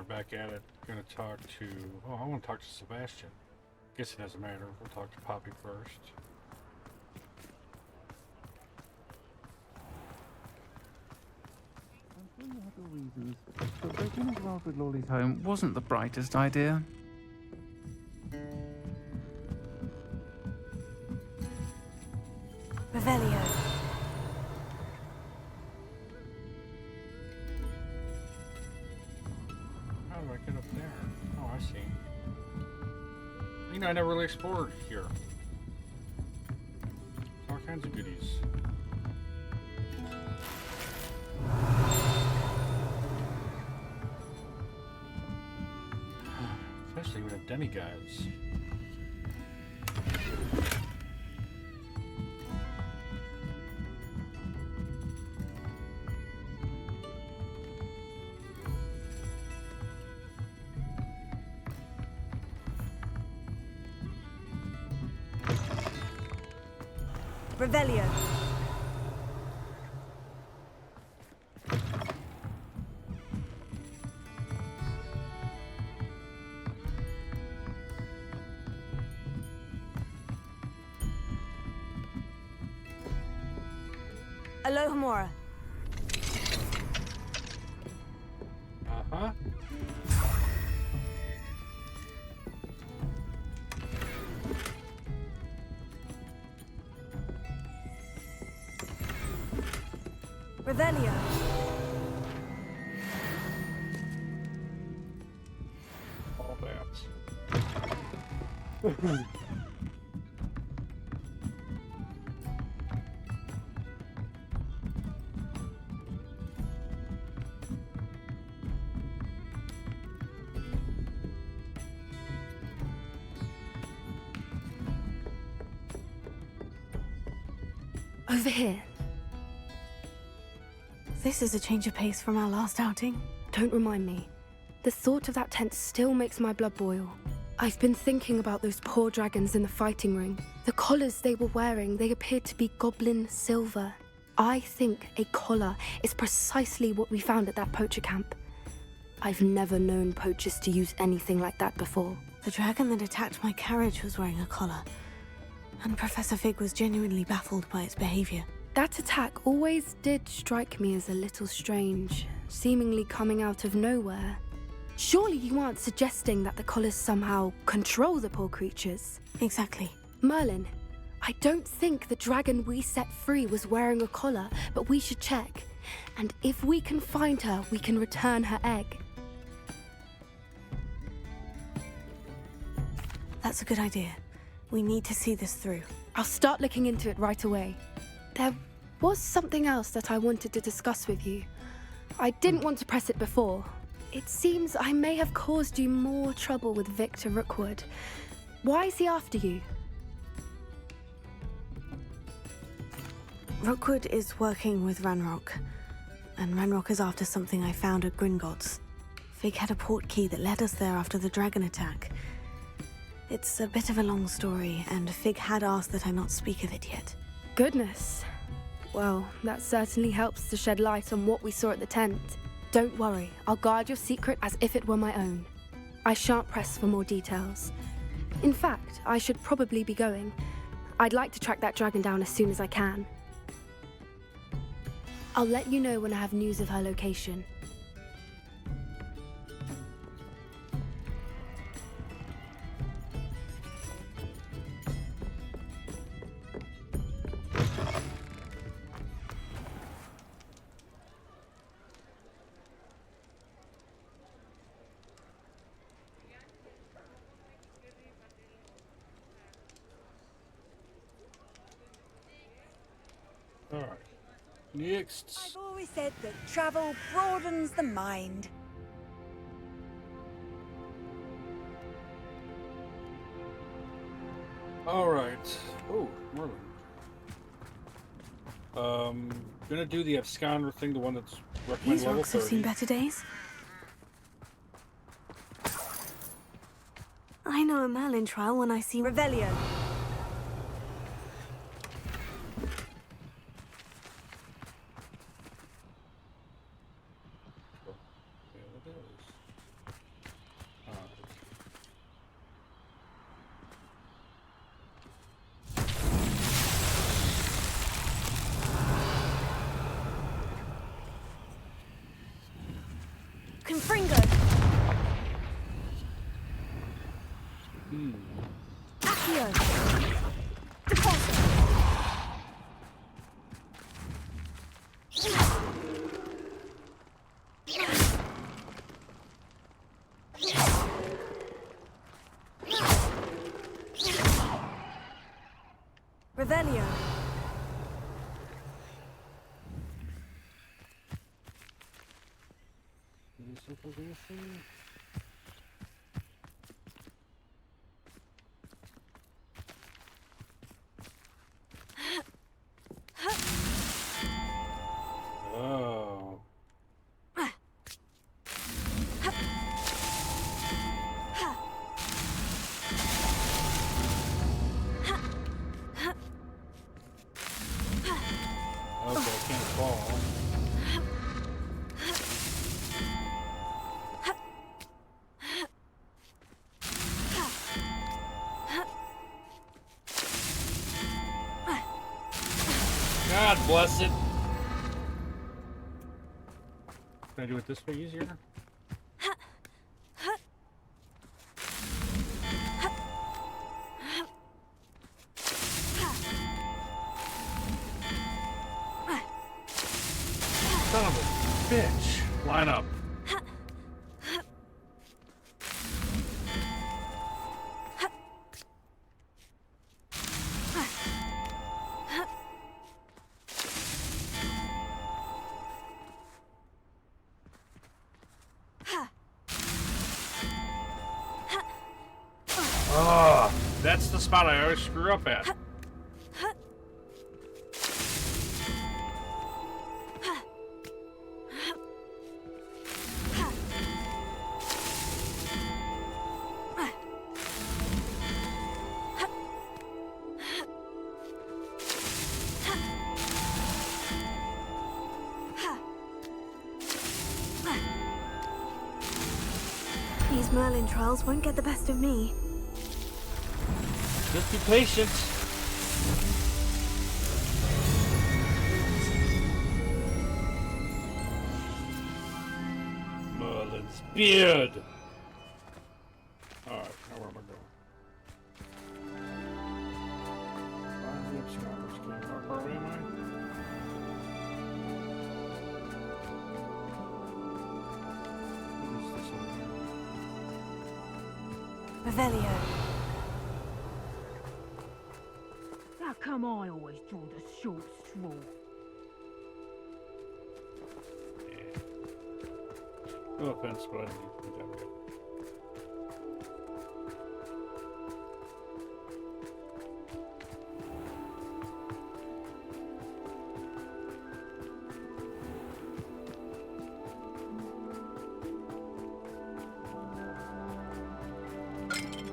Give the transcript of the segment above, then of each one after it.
back at it. Gonna talk to... Oh, I want to talk to Sebastian. Guess it doesn't matter. We'll talk to Poppy first. I'm sure you had your reasons, but breaking into Alfred Lawley's home wasn't the brightest idea. Revelio. How do I get up there? Oh, I see. You know, I never really explored here. There's all kinds of goodies. Especially with the demigods. Revelio. Alohomora. Uh-huh. Revelio. All that. Over here. This is a change of pace from our last outing. Don't remind me. The thought of that tent still makes my blood boil. I've been thinking about those poor dragons in the fighting ring. The collars they were wearing, they appeared to be goblin silver. I think a collar is precisely what we found at that poacher camp. I've never known poachers to use anything like that before. The dragon that attacked my carriage was wearing a collar, and Professor Fig was genuinely baffled by its behavior. That attack always did strike me as a little strange, seemingly coming out of nowhere. Surely you aren't suggesting that the collars somehow control the poor creatures? Exactly. Merlin, I don't think the dragon we set free was wearing a collar, but we should check. And if we can find her, we can return her egg. That's a good idea. We need to see this through. I'll start looking into it right away. There was something else that I wanted to discuss with you. I didn't want to press it before. It seems I may have caused you more trouble with Victor Rookwood. Why is he after you? Rookwood is working with Ranrock, and Ranrock is after something I found at Gringotts. Fig had a port key that led us there after the dragon attack. It's a bit of a long story, and Fig had asked that I not speak of it yet. Goodness. Well, that certainly helps to shed light on what we saw at the tent. Don't worry, I'll guard your secret as if it were my own. I shan't press for more details. In fact, I should probably be going. I'd like to track that dragon down as soon as I can. I'll let you know when I have news of her location. Alright. Next. I've always said that travel broadens the mind. Alright. Oh, Merlin. Gonna do the absconder thing, the one that's recommended These level rocks have 30. seen better days. I know a Merlin trial when I see Revelio. Yeah, it is. Confringo. Accio. Deposit. Revelio. Oh. Okay, I can't fall. God bless it. Can I do it this way easier? Son of a bitch. Line up. Oh, that's the spot I always screw up at. These Merlin trials won't get the best of me. Just be patient. Merlin's beard. Alright, now where am I going? Find the obscurers. Okay, how far away am I? What is this over here? Revelio. How come I always draw the short straw? No offense, but I didn't think that way.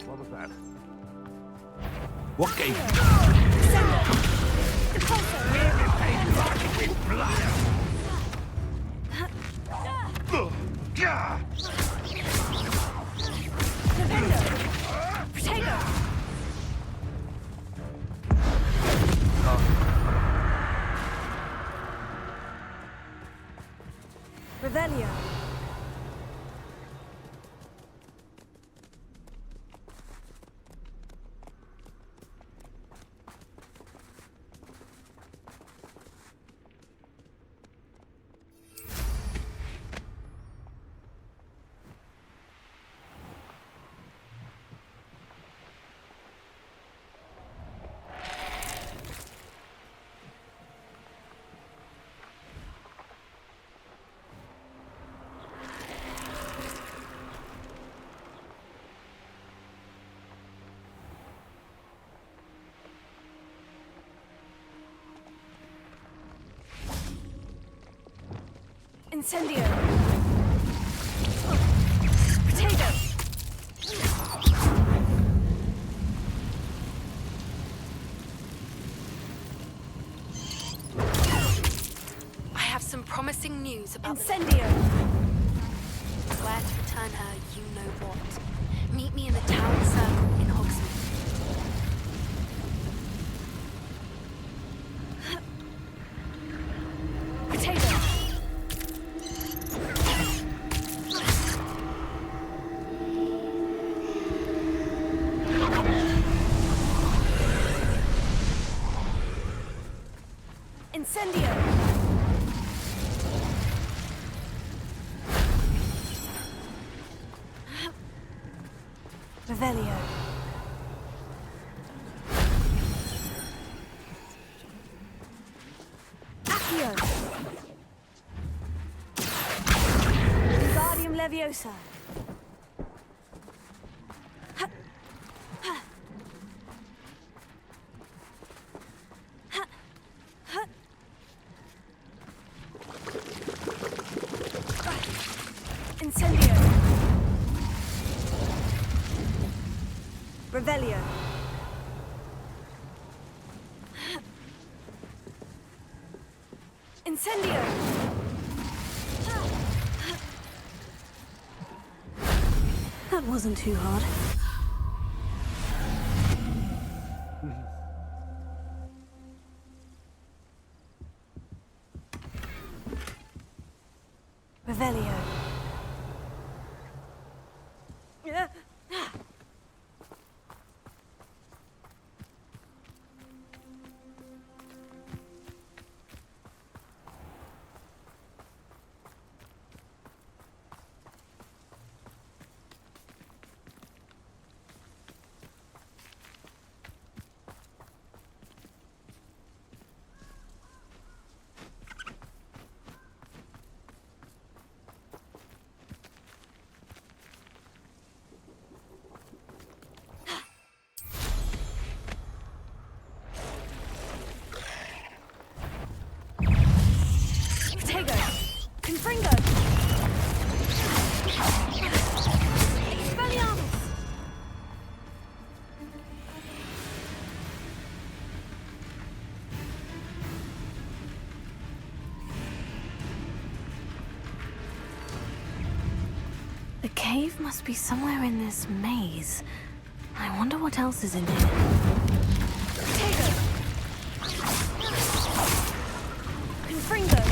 What was that? What gave Revelio. Incendio. Potato. I have some promising news about Incendio. where to return her, you know what. Meet me in the town circle in Hogsmeade. Potato. Incendio! Revelio. Accio. Wingardium Leviosa. Incendio. Revelio. Incendio. That wasn't too hard. Revelio. Tego. Confringo. Expelliarmus. The cave must be somewhere in this maze. I wonder what else is in here. Tego. Confringo.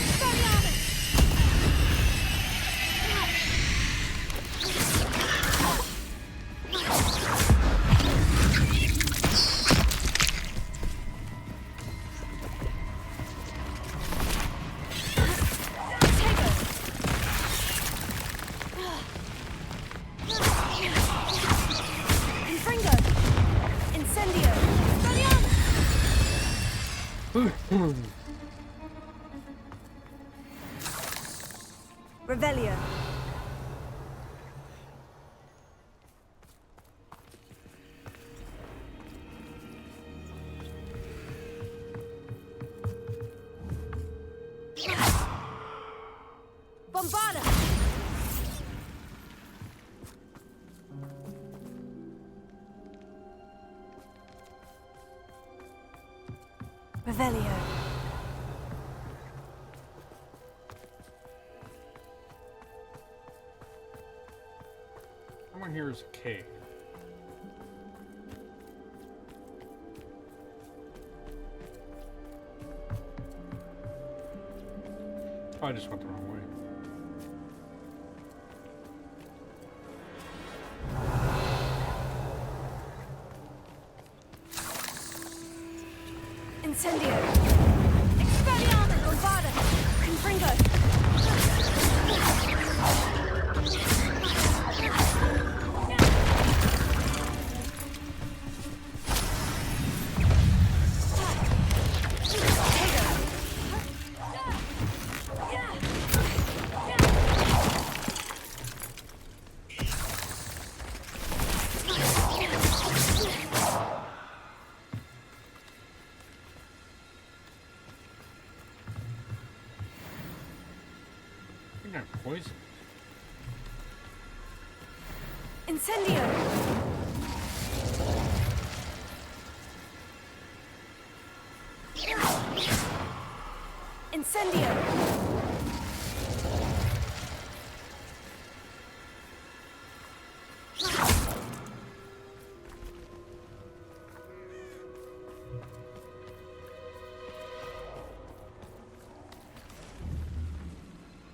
Expelliarmus. Confringo. Incendio. Expelliarmus. Revelio. Bombarda. Revelio. Someone here is a cave. I just went the wrong way. Incendio. Expelliarmus. Bombarda. Confringo. I think I'm poisoned. Incendio. Incendio.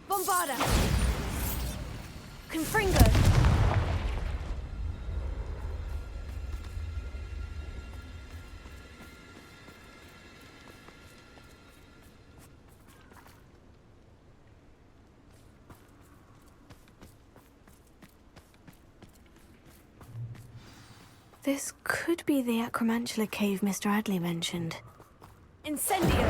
Bombarda. Confringo. This could be the Acromantula cave Mr. Adley mentioned. Incendio!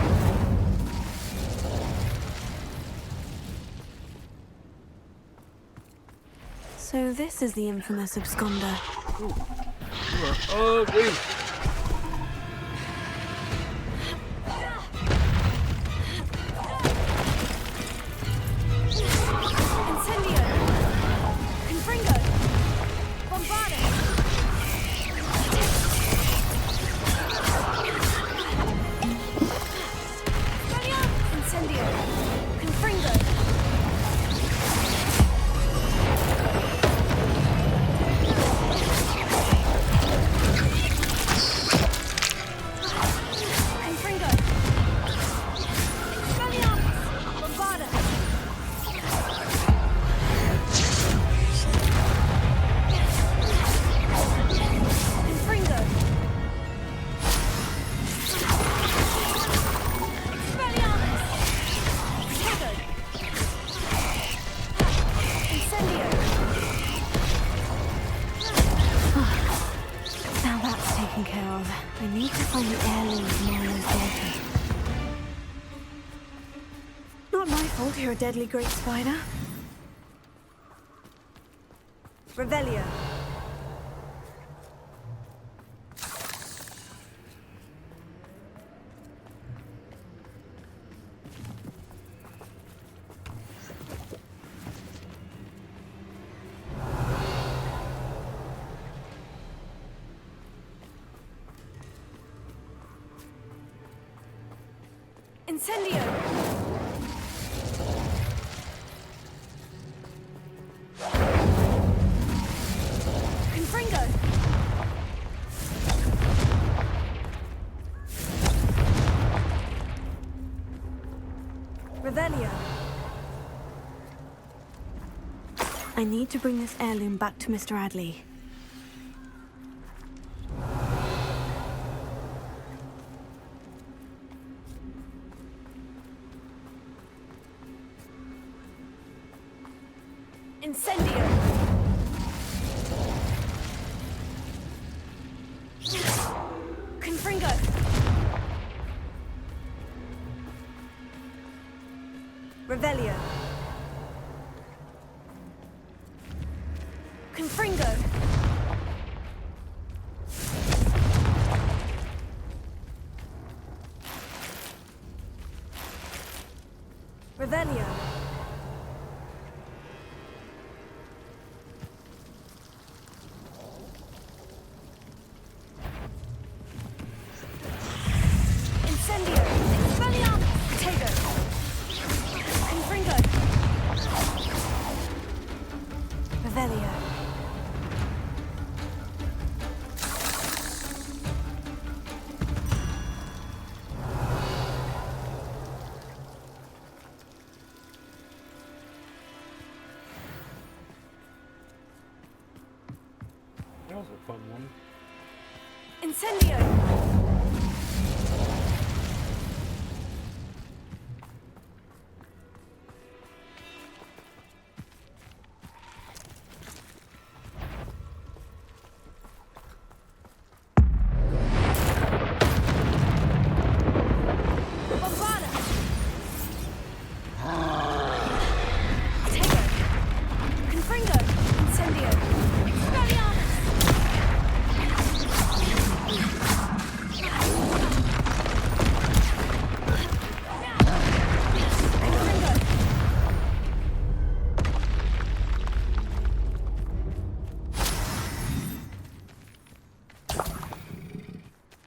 So this is the infamous absconder. You are ugly. Incendio! Confringo! Bombarda! Incendio! Confringo! Confringo! Expelliarmus! Bombarda! Confringo! Expelliarmus! Tego! Incendio! Now that's taken care of. I need to find the heirloom of Marlowe's daughter. Not my fault you're a deadly great spider. Revelio! Incendio! Confringo! Revelio! I need to bring this heirloom back to Mr. Adley. Incendio! Confringo! Revelio! Confringo! Revelio! Incendio! Expelliarmus! Tego! Confringo! Revelio! That was a fun one. Incendio! Bombarda! Tego! Confringo! Incendio! Expelliarmus! Confringo!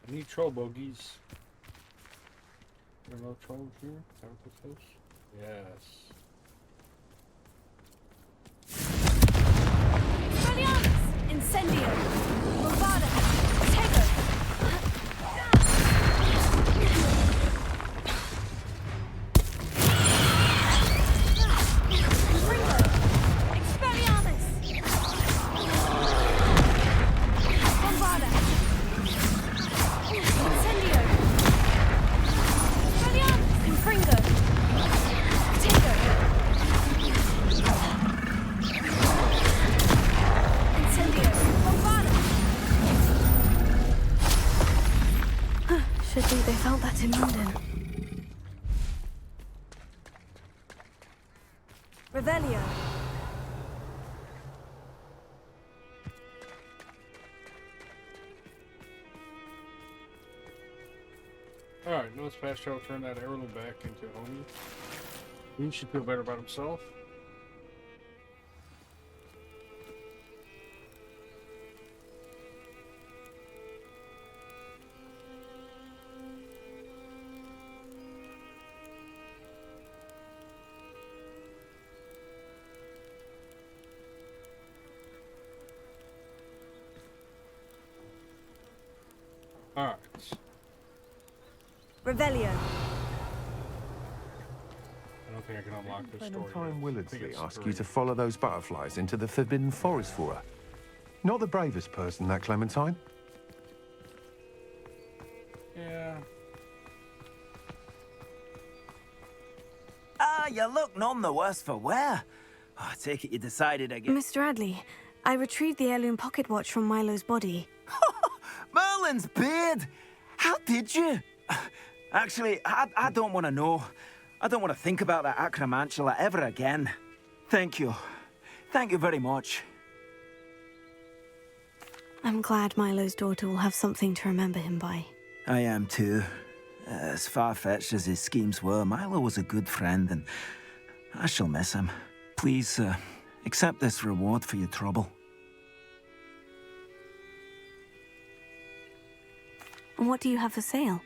I need troll bogies. There are no trolls here? Is that what this is? Yes. Expelliarmus! Incendio! Bombarda! Tego! Confringo! Expelliarmus! Bombarda! Incendio! Expelliarmus! Confringo! Tego! Incendio! Bombarda! felt that in London. Revelio. Alright, no fast travel turn that heirloom back into a homie. He should feel better about himself. Alright. Revelio. I don't think I can unlock this story. Clementine yet. I think Willardsley it's asked 3. you to follow those butterflies into the Forbidden Forest for her. Not the bravest person, that Clementine. Yeah. Ah, you look none the worse for wear. Oh, I take it you decided again. Mr. Radley, I retrieved the heirloom pocket watch from Milo's body. Merlin's beard! How did you? Actually, I don't want to know. I don't want to think about that acromantula ever again. Thank you. Thank you very much. I'm glad Milo's daughter will have something to remember him by. I am too. As far-fetched as his schemes were, Milo was a good friend, and I shall miss him. Please, accept this reward for your trouble. And what do you have for sale?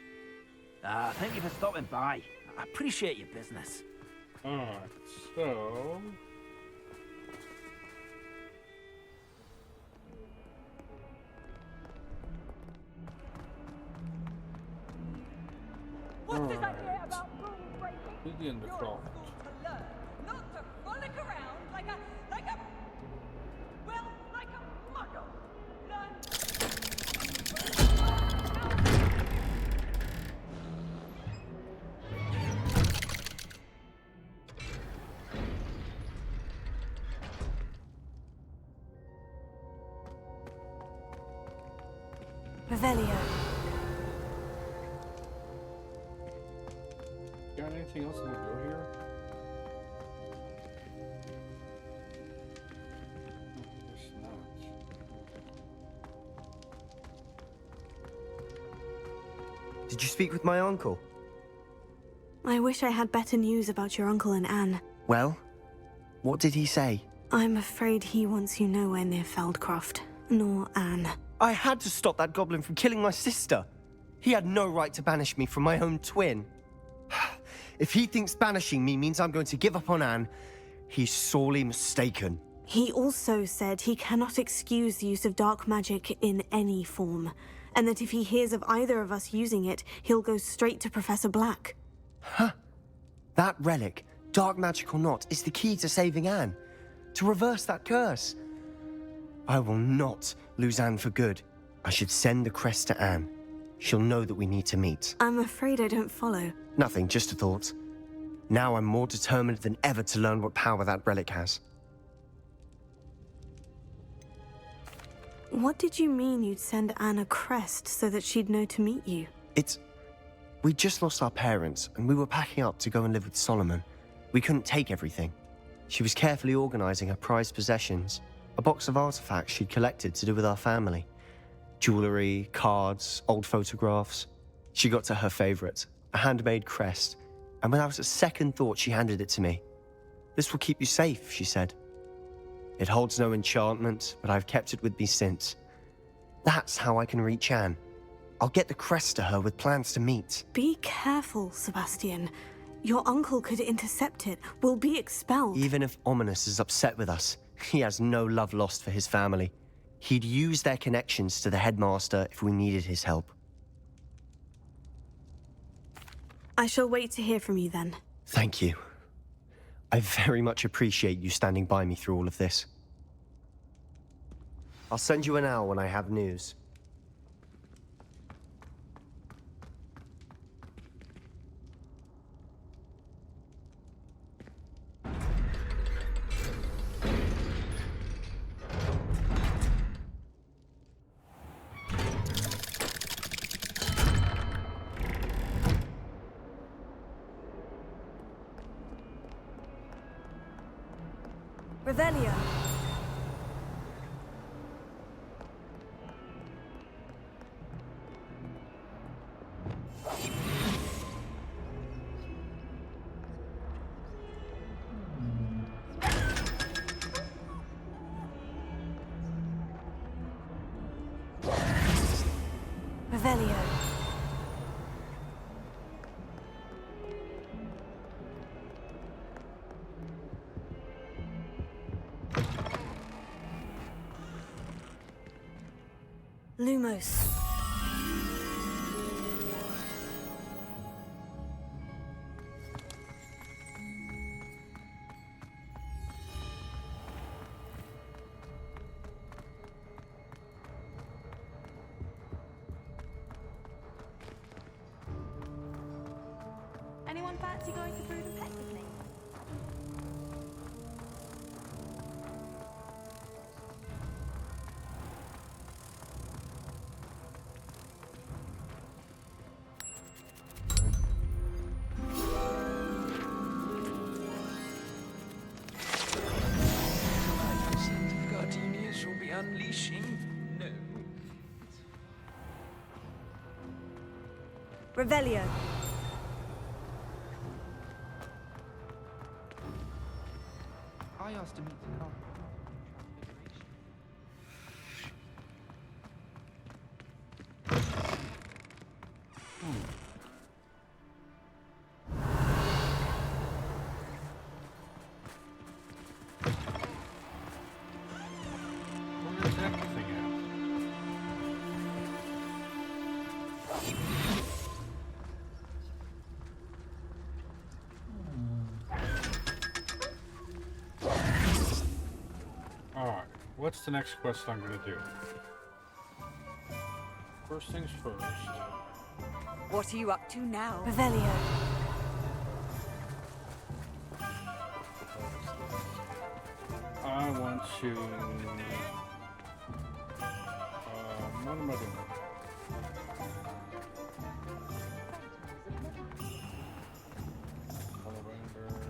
Thank you for stopping by. I appreciate your business. Alright, so... What's this idea about rule breaking? Begin the You're crawl. at school to learn, not to frolic around like a muggle. Learn. Revelio. Got anything else that will go here? Guess not. Did you speak with my uncle? I wish I had better news about your uncle and Anne. Well, what did he say? I'm afraid he wants you nowhere near Feldcroft, nor Anne. I had to stop that goblin from killing my sister. He had no right to banish me from my own twin. If he thinks banishing me means I'm going to give up on Anne, he's sorely mistaken. He also said he cannot excuse the use of dark magic in any form, and that if he hears of either of us using it, he'll go straight to Professor Black. Huh? That relic, dark magic or not, is the key to saving Anne. To reverse that curse. I will not lose Anne for good. I should send the crest to Anne. She'll know that we need to meet. I'm afraid I don't follow. Nothing, just a thought. Now I'm more determined than ever to learn what power that relic has. What did you mean you'd send Anne a crest so that she'd know to meet you? We just lost our parents, and we were packing up to go and live with Solomon. We couldn't take everything. She was carefully organizing her prized possessions, a box of artifacts she'd collected to do with our family. Jewelry, cards, old photographs. She got to her favorite, a handmade crest, and without a second thought, she handed it to me. This will keep you safe, she said. It holds no enchantment, but I've kept it with me since. That's how I can reach Anne. I'll get the crest to her with plans to meet. Be careful, Sebastian. Your uncle could intercept it. We'll be expelled. Even if Ominous is upset with us, he has no love lost for his family. He'd use their connections to the headmaster if we needed his help. I shall wait to hear from you then. Thank you. I very much appreciate you standing by me through all of this. I'll send you an owl when I have news. Revelio. Revelio. Lumos. Anyone fancy going to Brood and Pet with me? Gardenias will be unleashing. No. Revelio. I asked to meet the car. Where's that thing at? Alright, what's the next quest I'm gonna do? First things first. What are you up to now? Revelio. I want to... what am I doing?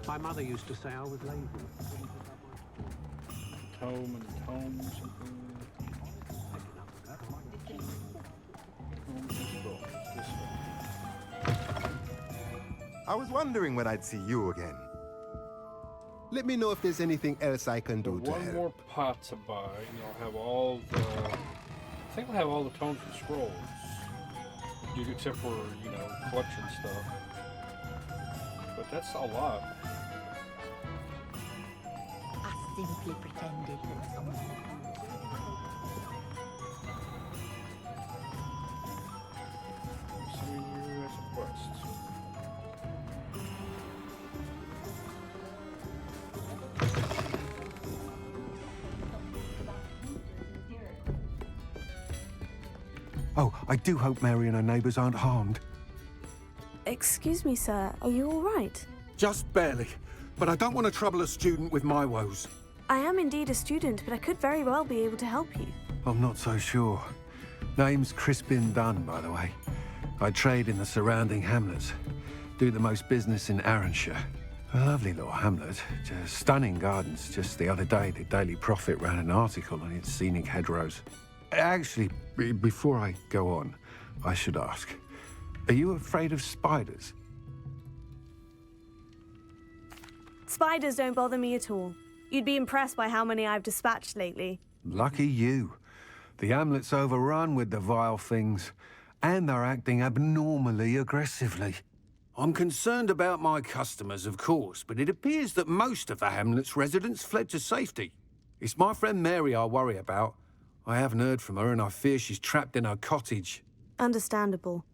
My mother used to say I was lazy. Tome and tome something. Tome scroll. This way. I was wondering when I'd see you again. Let me know if there's anything else I can do to One help. more pot to buy, and I'll have all the... I think I'll have all the tomes and scrolls. Except for, you know, collection stuff. But that's a lot. I simply pretended that someone... See you as a quest. Oh, I do hope Mary and her neighbours aren't harmed. Excuse me, sir. Are you all right? Just barely. But I don't want to trouble a student with my woes. I am indeed a student, but I could very well be able to help you. I'm not so sure. Name's Crispin Dunn, by the way. I trade in the surrounding hamlets. Do the most business in Arranshire. A lovely little hamlet. Just stunning gardens. Just the other day, the Daily Prophet ran an article on its scenic hedgerows. Actually, before I go on, I should ask, are you afraid of spiders? Spiders don't bother me at all. You'd be impressed by how many I've dispatched lately. Lucky you. The hamlet's overrun with the vile things, and they're acting abnormally aggressively. I'm concerned about my customers, of course, but it appears that most of the hamlet's residents fled to safety. It's my friend Mary I worry about. I haven't heard from her, and I fear she's trapped in her cottage. Understandable.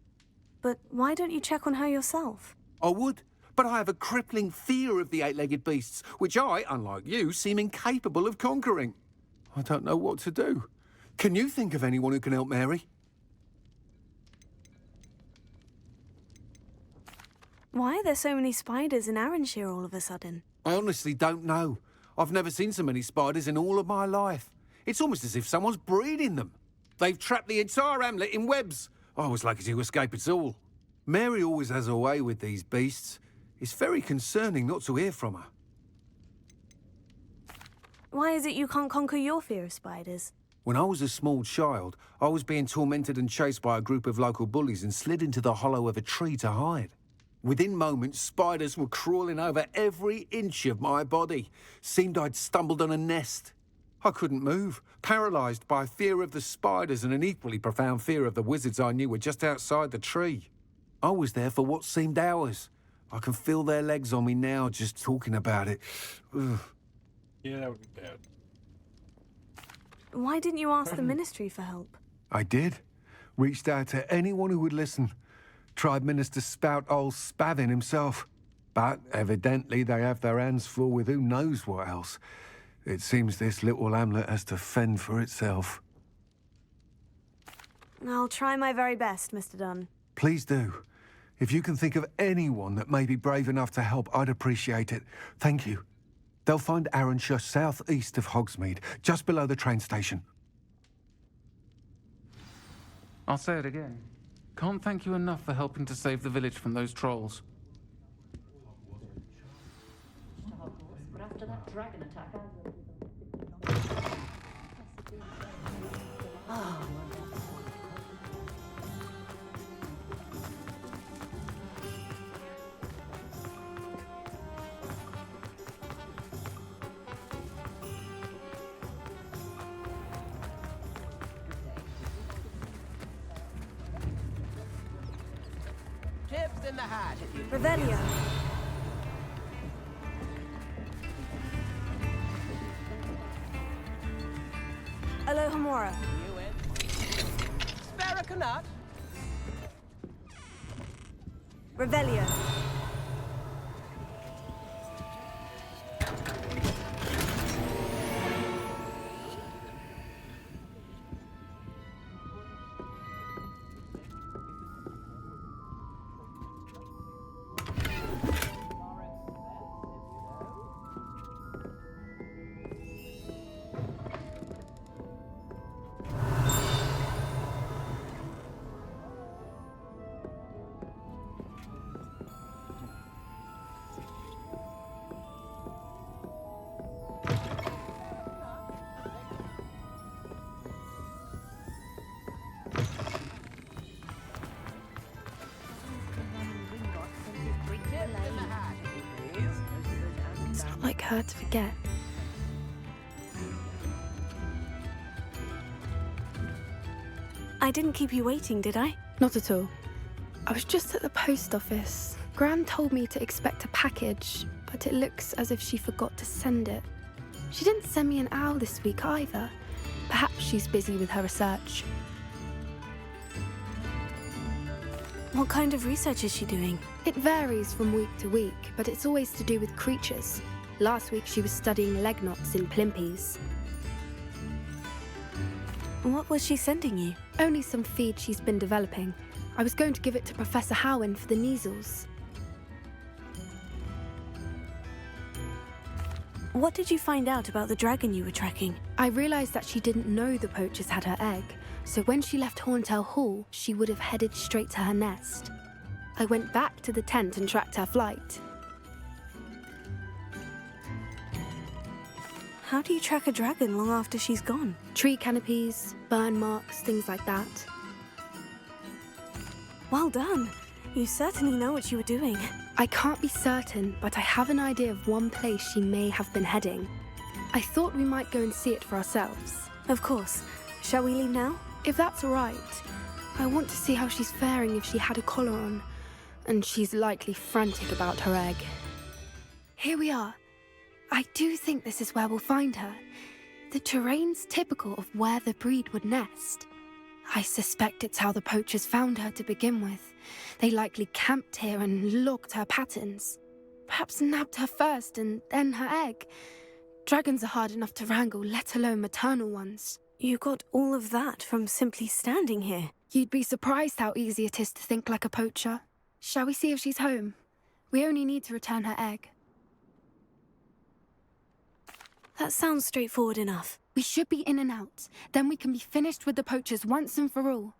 But why don't you check on her yourself? I would, but I have a crippling fear of the eight-legged beasts, which I, unlike you, seem incapable of conquering. I don't know what to do. Can you think of anyone who can help Mary? Why are there so many spiders in Arranshire all of a sudden? I honestly don't know. I've never seen so many spiders in all of my life. It's almost as if someone's breeding them. They've trapped the entire hamlet in webs. I was lucky to escape it all. Mary always has a way with these beasts. It's very concerning not to hear from her. Why is it you can't conquer your fear of spiders? When I was a small child, I was being tormented and chased by a group of local bullies and slid into the hollow of a tree to hide. Within moments, spiders were crawling over every inch of my body. Seemed I'd stumbled on a nest. I couldn't move, paralysed by fear of the spiders and an equally profound fear of the wizards I knew were just outside the tree. I was there for what seemed hours. I can feel their legs on me now just talking about it. Ugh. Yeah, that would be bad. Why didn't you ask the ministry for help? I did. Reached out to anyone who would listen. Tried Minister Spout old Spavin himself. But evidently they have their hands full with who knows what else. It seems this little hamlet has to fend for itself. I'll try my very best, Mr. Dunn. Please do. If you can think of anyone that may be brave enough to help, I'd appreciate it. Thank you. They'll find Arrowshire southeast of Hogsmeade, just below the train station. I'll say it again. Can't thank you enough for helping to save the village from those trolls. But after that dragon attack, Tips in the hat. Revelio. Alohomora. You in? Spare a canut. Revelio. It's not like her to forget. I didn't keep you waiting, did I? Not at all. I was just at the post office. Gran told me to expect a package, but it looks as if she forgot to send it. She didn't send me an owl this week either. Perhaps she's busy with her research. What kind of research is she doing? It varies from week to week, but it's always to do with creatures. Last week she was studying leg knots in plimpies. What was she sending you? Only some feed she's been developing. I was going to give it to Professor Howen for the measles. What did you find out about the dragon you were tracking? I realised that she didn't know the poachers had her egg, so when she left Horntail Hall, she would have headed straight to her nest. I went back to the tent and tracked her flight. How do you track a dragon long after she's gone? Tree canopies, burn marks, things like that. Well done. You certainly know what you were doing. I can't be certain, but I have an idea of one place she may have been heading. I thought we might go and see it for ourselves. Of course. Shall we leave now? If that's all right. I want to see how she's faring if she had a collar on. And she's likely frantic about her egg. Here we are. I do think this is where we'll find her. The terrain's typical of where the breed would nest. I suspect it's how the poachers found her to begin with. They likely camped here and logged her patterns. Perhaps nabbed her first and then her egg. Dragons are hard enough to wrangle, let alone maternal ones. You got all of that from simply standing here. You'd be surprised how easy it is to think like a poacher. Shall we see if she's home? We only need to return her egg. That sounds straightforward enough. We should be in and out. Then we can be finished with the poachers once and for all.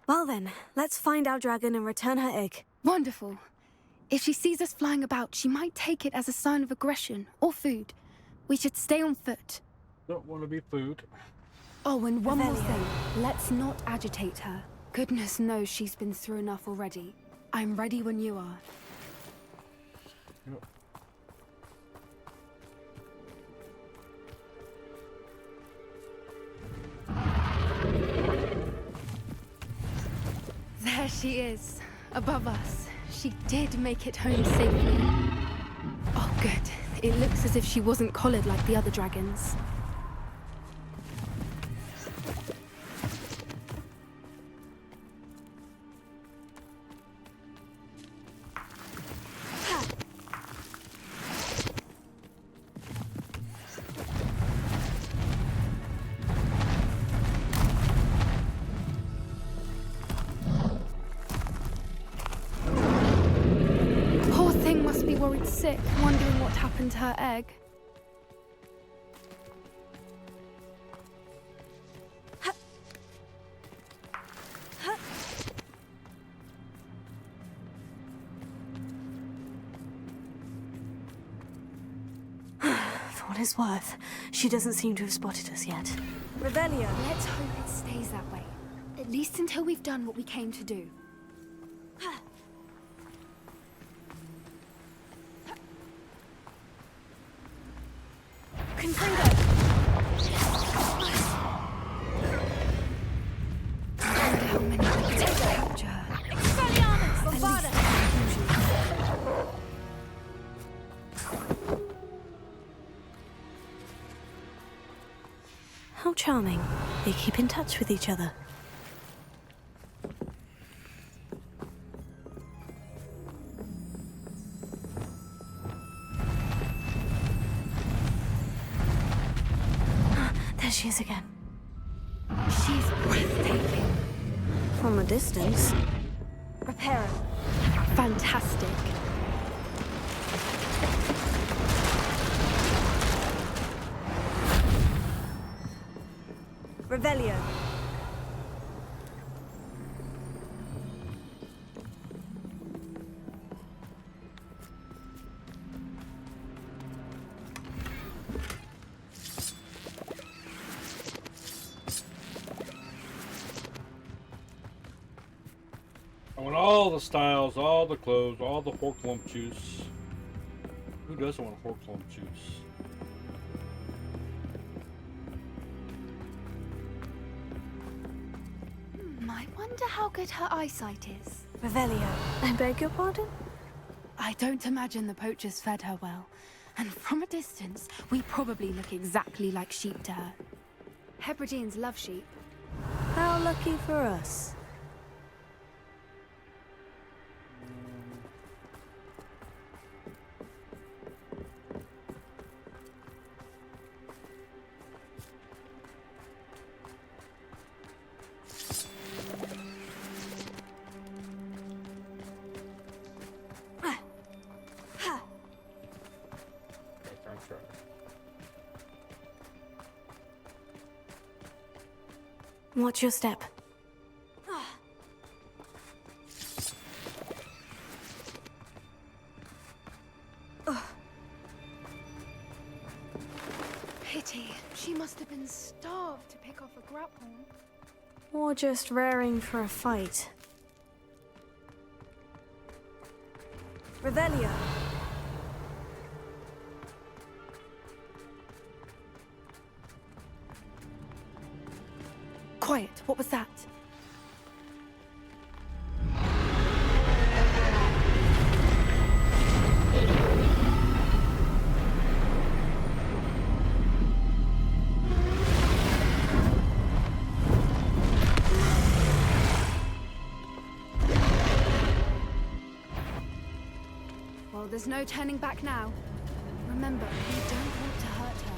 Well then, let's find our dragon and return her egg. Wonderful. If she sees us flying about, she might take it as a sign of aggression or food. We should stay on foot. Don't want to be food. Oh, and one more thing. Let's not agitate her. Goodness knows she's been through enough already. I'm ready when you are. Yep. There she is, above us. She did make it home safely. Oh, good. It looks as if she wasn't collared like the other dragons. Worried sick, wondering what happened to her egg. For what it's worth, she doesn't seem to have spotted us yet. Revelio. Let's hope it stays that way. At least until we've done what we came to do. How charming. They keep in touch with each other. There she is again. She's breathtaking. From a distance. Reparo. Fantastic. Revelio. I want all the styles, all the clothes, all the pork lump juice. Who doesn't want pork lump juice? I wonder how good her eyesight is. Revelio. I beg your pardon? I don't imagine the poachers fed her well. And from a distance, we probably look exactly like sheep to her. Hebrideans love sheep. How lucky for us. Watch your step. Pity. She must have been starved to pick off a grapple. Or just raring for a fight. Revelio. Quiet. What was that? Well, there's no turning back now. Remember, we don't want to hurt her.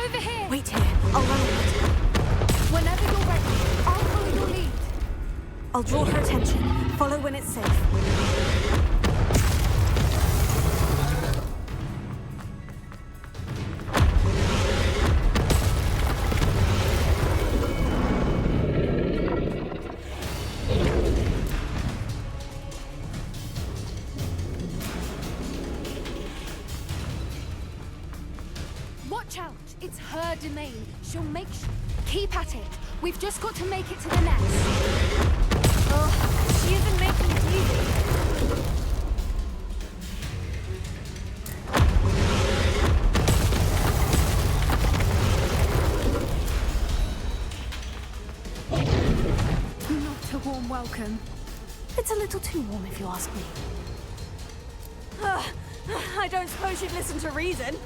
Over here! Wait here. I'll run ahead. Whenever you're ready, I'll follow your lead. I'll draw her attention. Follow when it's safe. Watch out! It's her domain. She'll make Keep at it. We've just got to make it to the nest. Oh, she isn't making it easy. Not a warm welcome. It's a little too warm, if you ask me. I don't suppose she'd listen to reason.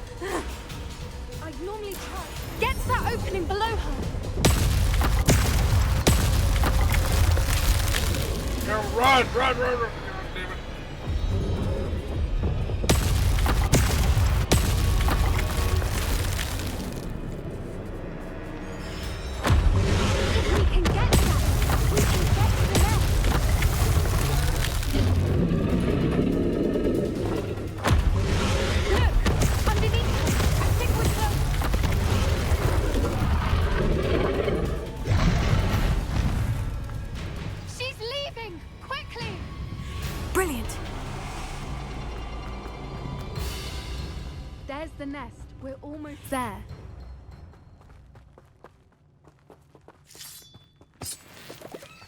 I'd normally try. Get to that opening below her. No, run! God damn it. If we can get to that, we can get to the nest. Look! Underneath her. I think we're close. She's leaving! Quickly! Brilliant. There's the nest. We're almost there.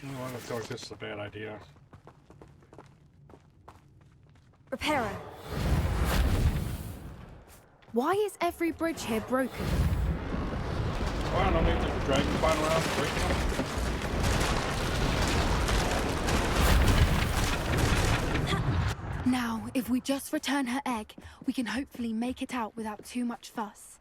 No, I don't feel like this is a bad idea. Repairer. Why is every bridge here broken? Well, I don't know, maybe there's a dragon flying around breaking them. Now, if we just return her egg, we can hopefully make it out without too much fuss.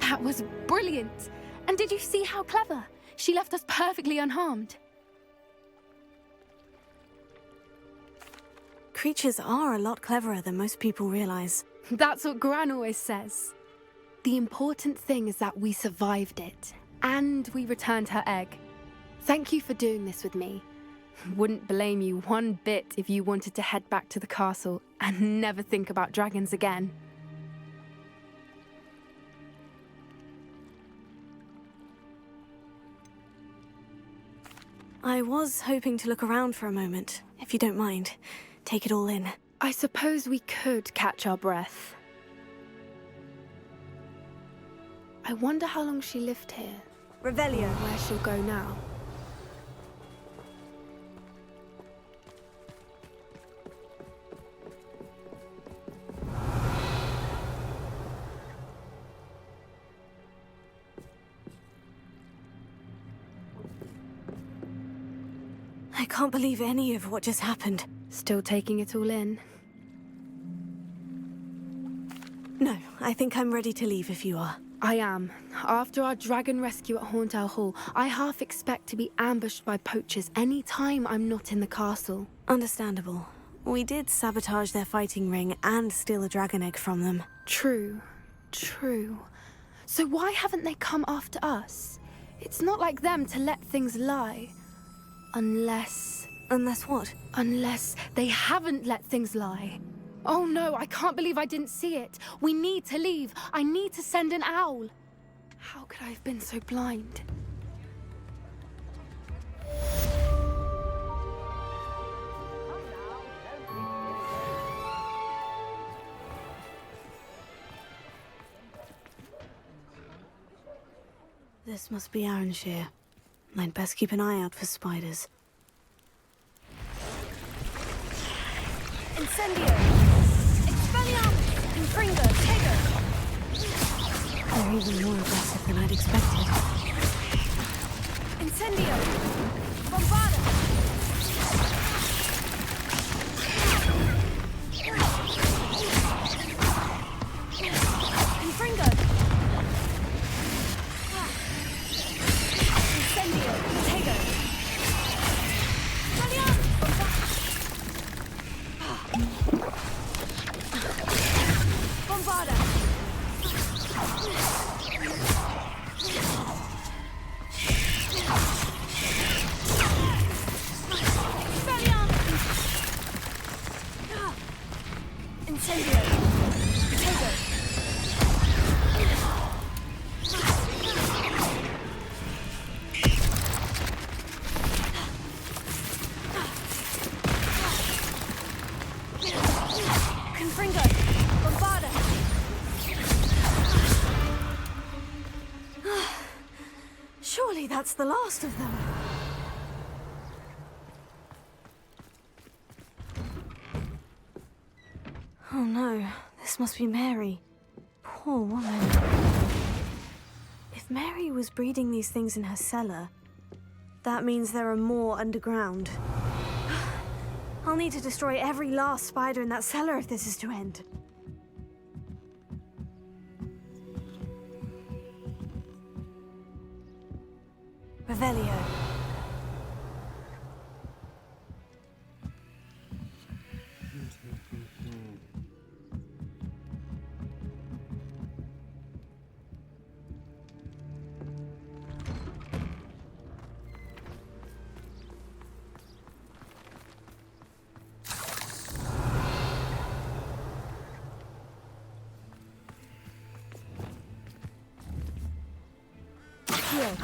That was brilliant! And did you see how clever? She left us perfectly unharmed. Creatures are a lot cleverer than most people realize. That's what Gran always says. The important thing is that we survived it, and we returned her egg. Thank you for doing this with me. Wouldn't blame you one bit if you wanted to head back to the castle and never think about dragons again. I was hoping to look around for a moment, if you don't mind. Take it all in. I suppose we could catch our breath. I wonder how long she lived here. Revelio. Where she'll go now. I can't believe any of what just happened. Still taking it all in? No, I think I'm ready to leave if you are. I am. After our dragon rescue at Hauntow Hall, I half expect to be ambushed by poachers any time I'm not in the castle. Understandable. We did sabotage their fighting ring and steal a dragon egg from them. True. True. So why haven't they come after us? It's not like them to let things lie. Unless... Unless what? Unless they haven't let things lie. Oh no, I can't believe I didn't see it. We need to leave. I need to send an owl. How could I have been so blind? This must be Arranshire. I'd best keep an eye out for spiders. Incendio! Expelliarmus! Confringo! Tego! They're even more aggressive than I'd expected. Incendio! Bombada! Confringo! Incendio! Potato! Valiant! Bombada! Incendio! Potato! Confringo! Bombada! Surely that's the last of them. Oh no, this must be Mary. Poor woman. If Mary was breeding these things in her cellar, that means there are more underground. I'll need to destroy every last spider in that cellar if this is to end. Revelio. Here.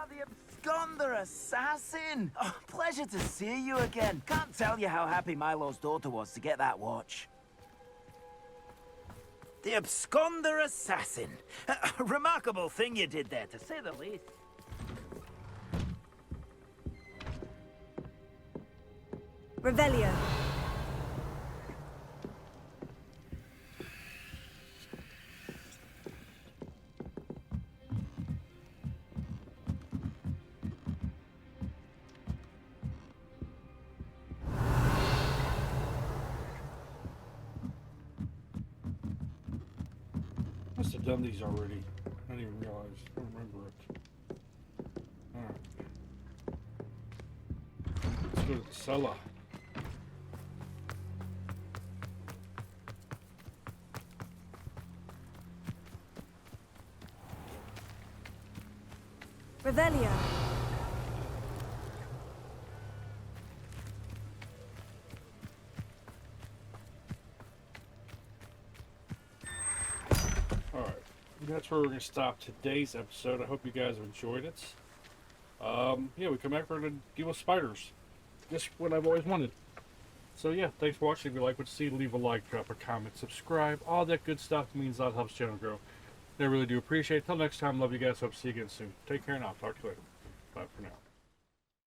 The absconder assassin! Oh, pleasure to see you again. Can't tell you how happy Milo's daughter was to get that watch. The absconder assassin. A remarkable thing you did there, to say the least. Revelio. Must have done these already. I didn't even realize. I don't remember it. Alright. Let's go to the cellar. Revelio. Alright. That's where we're going to stop today's episode. I hope you guys have enjoyed it. Yeah, we come back for to deal with spiders. Just what I've always wanted. So yeah, thanks for watching. If you like what you see, leave a like, drop a comment, subscribe. All that good stuff means a lot, helps the channel grow. I really do appreciate it. Till next time, love you guys. Hope to see you again soon. Take care and I'll talk to you later.